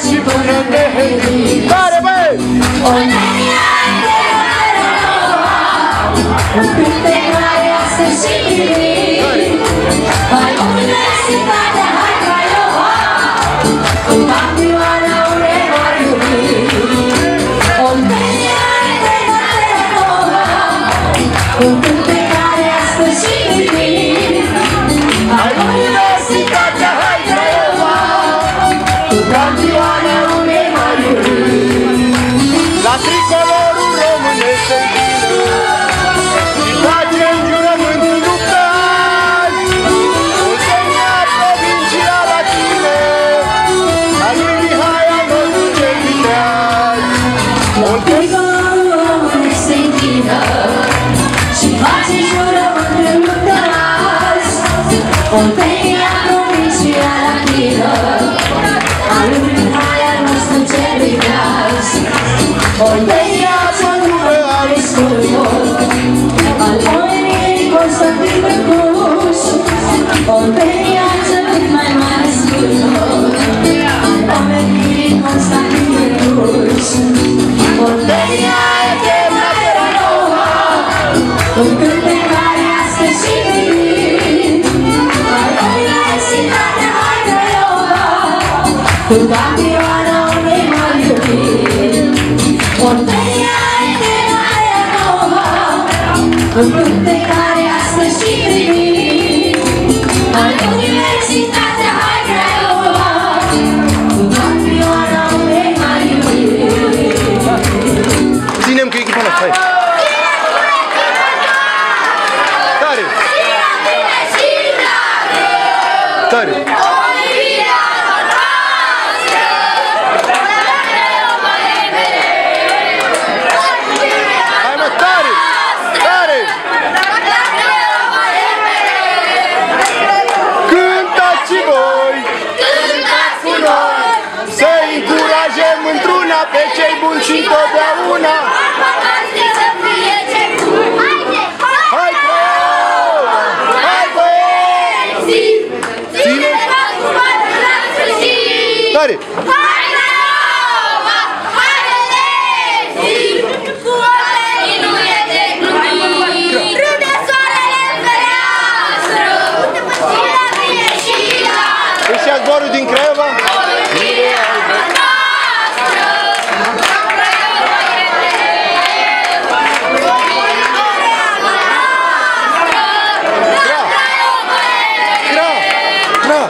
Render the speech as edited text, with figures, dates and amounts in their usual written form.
și până pe Hedi. Tare, băi! Oltenia de Aranoa, un cântec care astă și divin. Hai Universitatea, hai Craiova, cu campioana unde vor iubi. Oltenia de Aranoa, un cântec care astă și divin. Hai Universitatea, hai Craiova, cu campioana unde vor iubi. La tricolorul românesc se închină și facem jurământul luptat. Oltenia, provincia la tine, a lui Mihai al nostru cel viteaz. Tricolorul românesc se închină și face jurământul luptat. Oltenia, provincia la tine, a lui Mihai al nostru cel viteaz. Oltenia, pădure are scurtul, al oamenii Constantin Brăcuș. Oltenia, cel mai mare scurtul, al oamenii Constantin Brăcuș. Oltenia, eterna Terranova, un cântec care astă și divin. Hai Universitatea, hai Craiova, cu campioana unei mari iubiri. Oltenia, eterna Terranova, un cântec care astă și divin. Hai Universitatea, hai Craiova, cu campioana unei mari iubiri. Ținem cu echipa noastră, hai! Tare! Tare! Hai mă, tare! Tare! Cântați și voi! Cântați cu noi! Să încurajăm într-una pe cei buni și totdeauna! Hai, Craiova! Hai, băieți! Ține! Tare! Hai, Craiova! Hai, băieți! Cu oamenii nu e de glumit! Râde soarele în fereastră! Cine vine și iară! Ăștia zborul din Craiova? Gra!